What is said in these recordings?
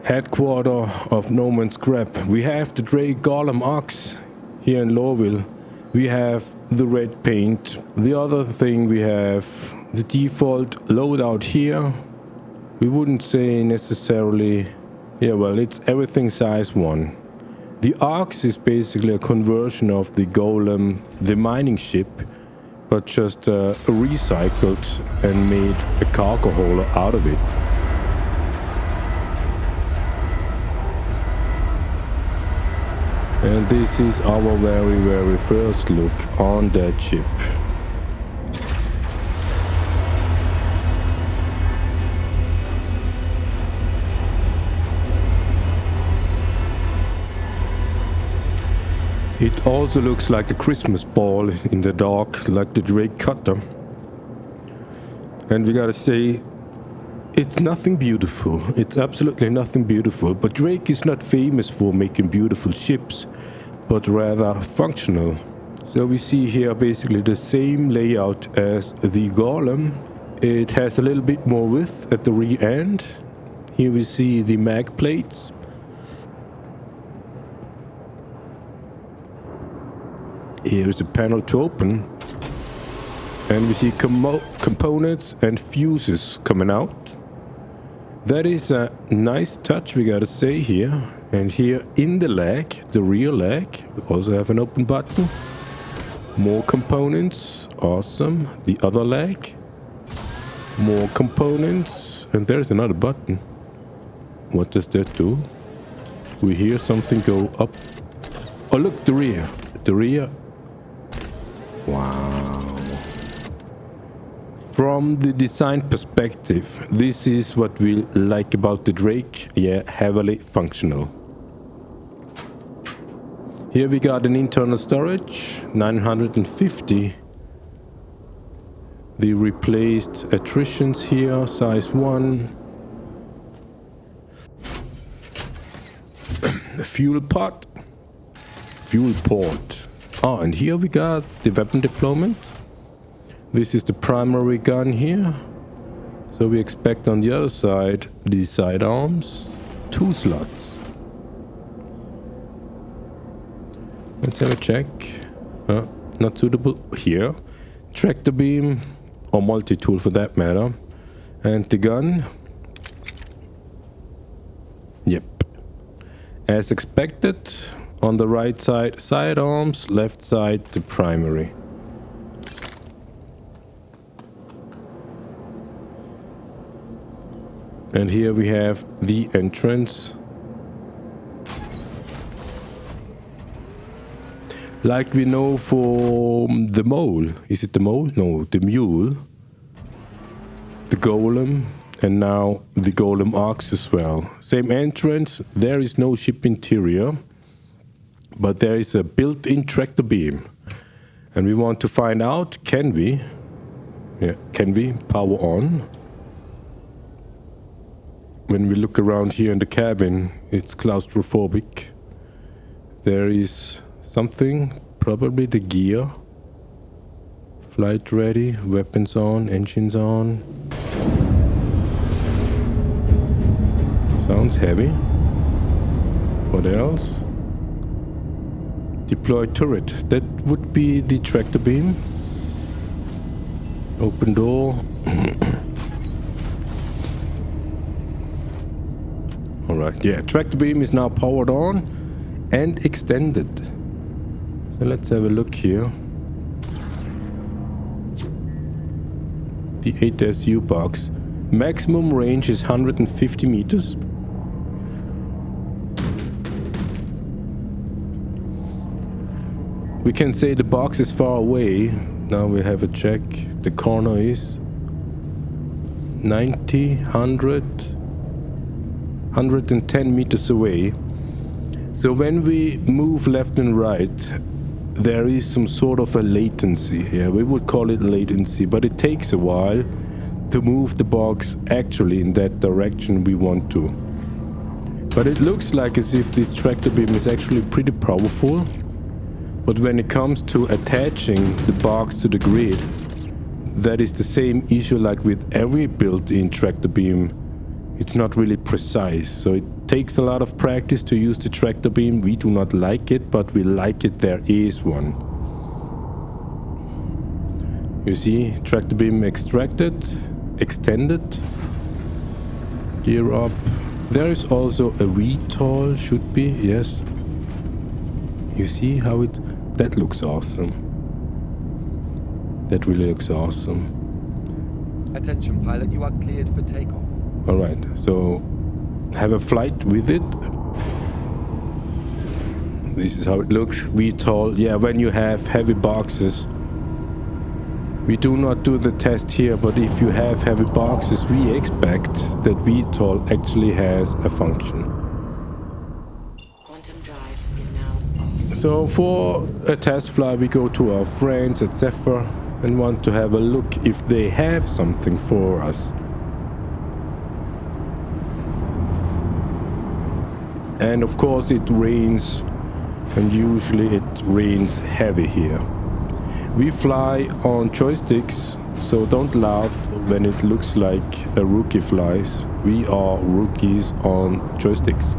Headquarter of Norman Scrap. We have the Drake Golem Ox here in Lowville. We have the red paint. The other thing, we have the default loadout here. We wouldn't say necessarily, yeah, well, it's everything size 1. The Ox is basically a conversion of the Golem, the mining ship, but just recycled and made a cargo hauler out of it. And this is our very first look on that ship. It also looks like a Christmas ball in the dark, like the Drake cutter. And we gotta say, it's nothing beautiful. It's absolutely nothing beautiful. But Drake is not famous for making beautiful ships, but rather functional. So we see here basically the same layout as the Golem. It has a little bit more width at the rear end. Here we see the mag plates. Here's the panel to open. And we see components and fuses coming out. That is a nice touch, we gotta say here. And here in the leg, the rear leg, we also have an open button. More components, awesome. The other leg, more components. And there's another button. What does that do? We hear something go up. Oh look, the rear. The rear. Wow. From the design perspective, this is what we like about the Drake. Yeah, heavily functional. Here we got an internal storage, 950. The replaced attritions here, size 1. A fuel pot. Fuel port. Oh, and here we got the weapon deployment. This is the primary gun here. So we expect on the other side the sidearms, 2 slots. Let's have a check. Not suitable here. Tractor beam, or multi-tool for that matter. And the gun. Yep. As expected, on the right side sidearms, left side the primary. And here we have the entrance. Like we know for the mole. Is it the mole? No, the mule. The golem. And now the Golem Ox as well. Same entrance. There is no ship interior. But there is a built-in tractor beam. And we want to find out, can we? Yeah, can we power on? When we look around here in the cabin, it's claustrophobic. There is something, probably the gear. Flight ready, weapons on, engines on. Sounds heavy. What else? Deploy turret. That would be the tractor beam. Open door. Alright, yeah, tractor beam is now powered on and extended. So let's have a look here. The 8SU box. Maximum range is 150 meters. We can say the box is far away. Now we have a check. The corner is 90, 100, 110 meters away. So when we move left and right, there is some sort of a latency here. We would call it latency, but it takes a while to move the box actually in that direction we want to. But it looks like as if this tractor beam is actually pretty powerful. But when it comes to attaching the box to the grid, that is the same issue like with every built-in tractor beam It's not really precise, so it takes a lot of practice to use the tractor beam. We do not like it, but we like it. There is one. You see, tractor beam extracted, extended, gear up. There is also a VTOL, should be, yes. You see how it, that looks awesome. That really looks awesome. Attention pilot, you are cleared for takeoff. Alright, so have a flight with it. This is how it looks, VTOL. Yeah, when you have heavy boxes. We do not do the test here, but if you have heavy boxes, we expect that VTOL actually has a function. Quantum drive is now off. So for a test flight, we go to our friends at Zephyr and want to have a look if they have something for us. And of course it rains, and usually it rains heavy here. We fly on joysticks, so don't laugh when it looks like a rookie flies. We are rookies on joysticks.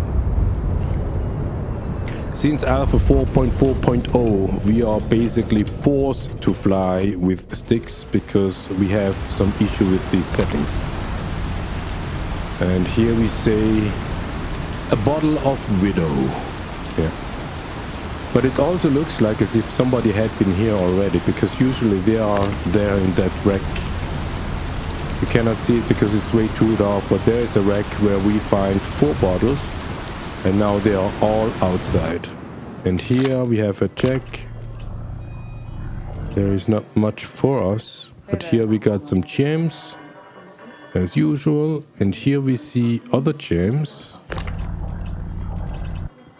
Since Alpha 4.4.0, we are basically forced to fly with sticks because we have some issue with these settings. And here we say a bottle of Widow. Yeah. But it also looks like as if somebody had been here already, because usually they are there in that wreck. You cannot see it because it's way too dark, but there is a wreck where we find 4 bottles, and now they are all outside. And here we have a check. There is not much for us, but here we got some gems, as usual. And here we see other gems.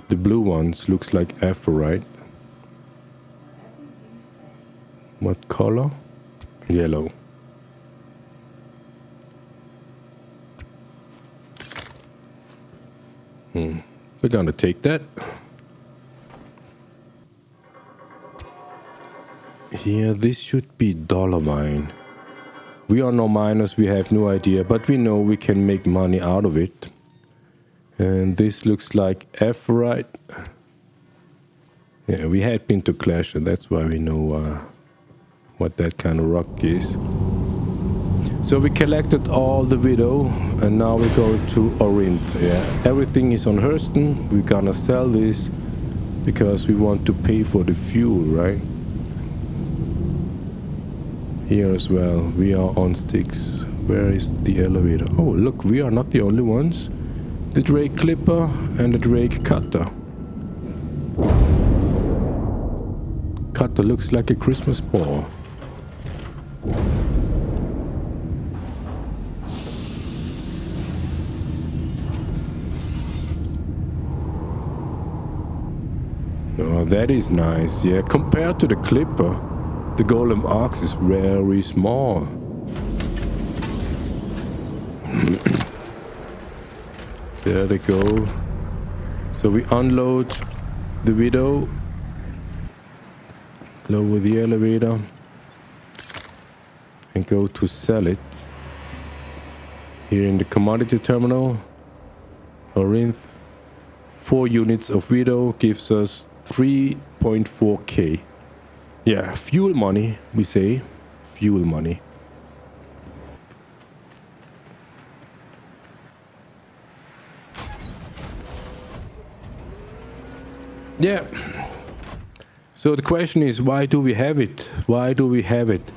The blue ones looks like aphrite. What color? Yellow. We're gonna take that. Here, this should be dollar mine. We are no miners, we have no idea, but we know we can make money out of it. And this looks like aphrite. Yeah, we had been to Clash, and that's why we know what that kind of rock is. So we collected all the Widow, and now we go to Orinth. Yeah, everything is on Hurston. We're gonna sell this because we want to pay for the fuel, right? Here as well, we are on sticks. Where is the elevator? Oh, look, we are not the only ones. The Drake Clipper and the Drake Cutter. Cutter looks like a Christmas ball. Oh, that is nice, yeah. Compared to the Clipper, the Golem Ox is very small. There they go. So we unload the Widow, lower the elevator, and go to sell it. Here in the commodity terminal, Orinth, 4 units of Widow gives us 3.4k. Yeah, fuel money, we say. Fuel money. Yeah. So the question is, why do we have it? Why do we have it?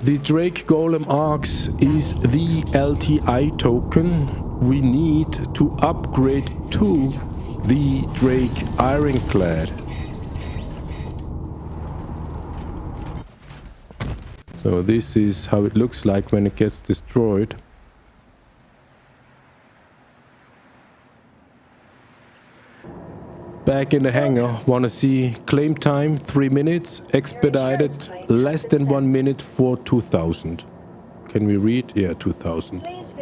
The Drake Golem Ox is the LTI token we need to upgrade to the Drake Ironclad. So this is how it looks like when it gets destroyed. Back in the hangar, wanna see claim time 3 minutes, expedited less than 1 minute for 2000. Can we read? Yeah, 2000. Please